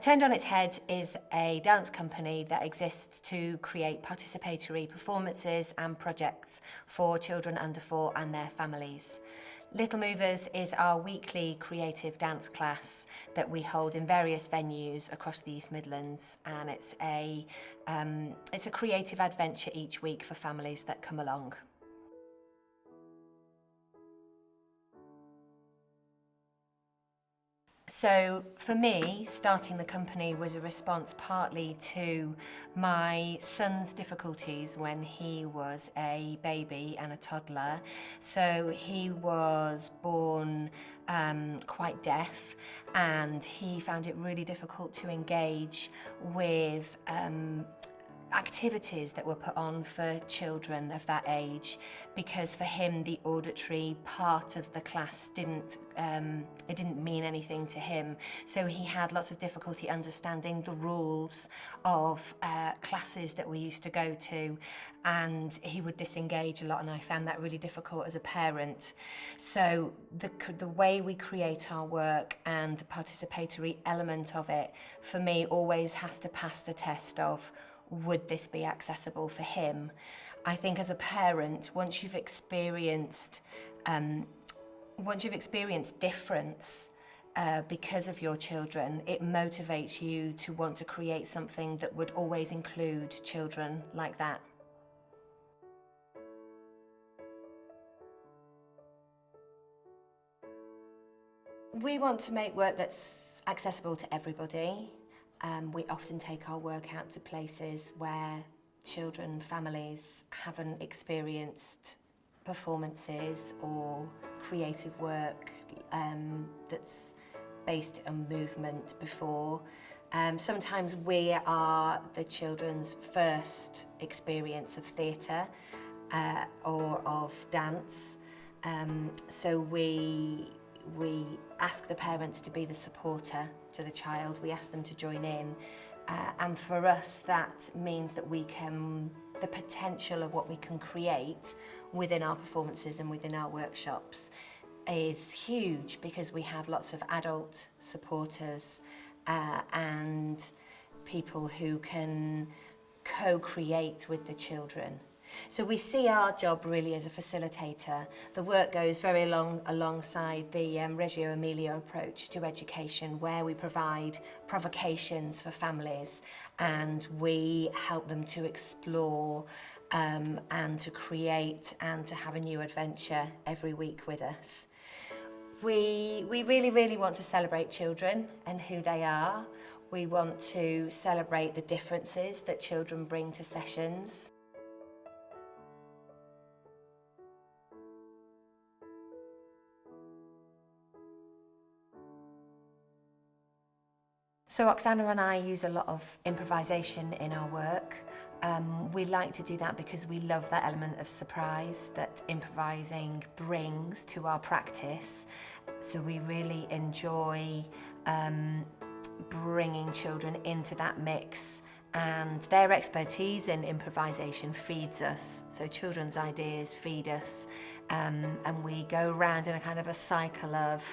Turned on Its Head is a dance company that exists to create participatory performances and projects for children under 4 and their families. Little Movers is our weekly creative dance class that we hold in various venues across the East Midlands, and it's a creative adventure each week for families that come along. So for me, starting the company was a response partly to my son's difficulties when he was a baby and a toddler. So he was born quite deaf, and he found it really difficult to engage with activities that were put on for children of that age, because for him the auditory part of the class didn't mean anything to him. So he had lots of difficulty understanding the rules of classes that we used to go to, and he would disengage a lot, and I found that really difficult as a parent. So the way we create our work and the participatory element of it, for me, always has to pass the test of, would this be accessible for him? I think as a parent, once you've experienced difference because of your children, it motivates you to want to create something that would always include children like that. We want to make work that's accessible to everybody. We often take our work out to places where children, families haven't experienced performances or creative work that's based on movement before. Sometimes we are the children's first experience of theatre or of dance. So we ask the parents to be the supporter to the child. We ask them to join in, and for us that means that the potential of what we can create within our performances and within our workshops is huge, because we have lots of adult supporters and people who can co-create with the children. So we see our job really as a facilitator. The work goes very alongside the Reggio Emilia approach to education, where we provide provocations for families and we help them to explore and to create and to have a new adventure every week with us. We really, really want to celebrate children and who they are. We want to celebrate the differences that children bring to sessions. So Oksana and I use a lot of improvisation in our work. We like to do that because we love that element of surprise that improvising brings to our practice. So we really enjoy bringing children into that mix, and their expertise in improvisation feeds us. So children's ideas feed us, and we go around in a kind of a cycle of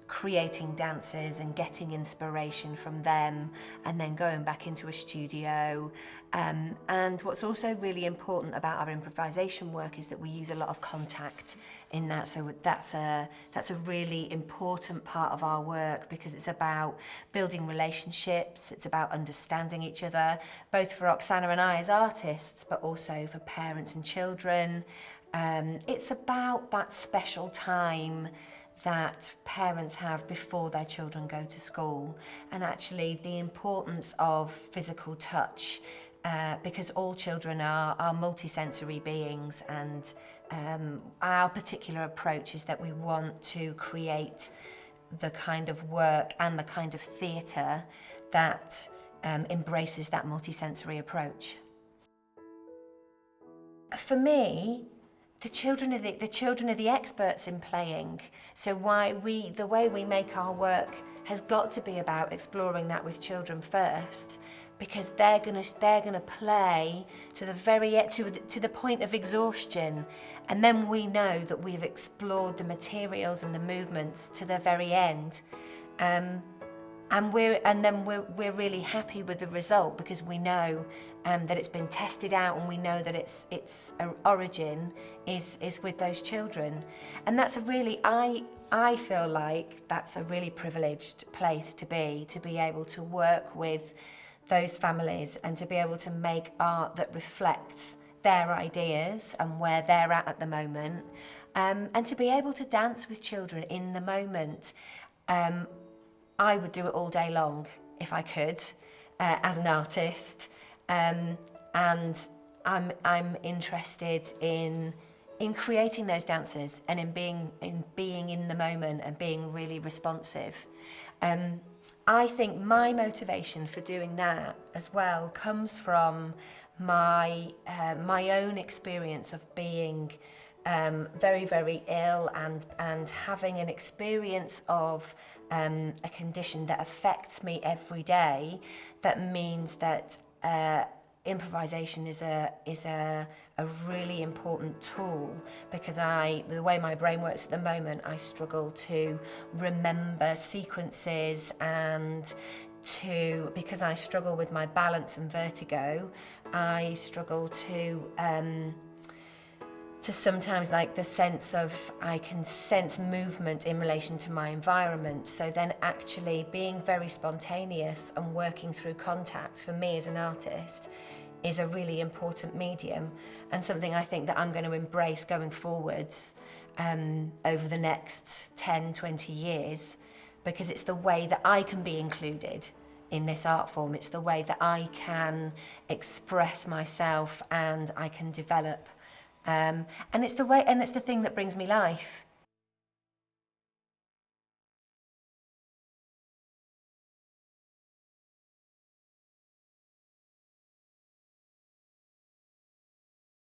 creating dances and getting inspiration from them, and then going back into a studio. And what's also really important about our improvisation work is that we use a lot of contact in that. So that's a really important part of our work, because it's about building relationships, it's about understanding each other, both for Oksana and I as artists, but also for parents and children. It's about that special time that parents have before their children go to school, and actually the importance of physical touch, because all children are multisensory beings, and our particular approach is that we want to create the kind of work and the kind of theatre that embraces that multisensory approach. For me, the children are the experts in playing. So the way we make our work has got to be about exploring that with children first, because they're gonna play to the point of exhaustion, and then we know that we've explored the materials and the movements to the very end. and then we're really happy with the result, because we know that it's been tested out, and we know that its origin is with those children. And that's a really, I feel like that's a really privileged place to be able to work with those families and to be able to make art that reflects their ideas and where they're at the moment, and to be able to dance with children in the moment. I would do it all day long if I could, as an artist, and I'm interested in creating those dances and in being in the moment and being really responsive. I think my motivation for doing that as well comes from my own experience of being very, very ill and having an experience of a condition that affects me every day. That means that improvisation is a really important tool, because the way my brain works at the moment, I struggle to remember sequences, and because I struggle with my balance and vertigo, I struggle to sometimes, like, the sense of, I can sense movement in relation to my environment. So then actually being very spontaneous and working through contact, for me as an artist, is a really important medium, and something I think that I'm going to embrace going forwards over the next 10, 20 years, because it's the way that I can be included in this art form. It's the way that I can express myself and I can develop. And it's the thing that brings me life.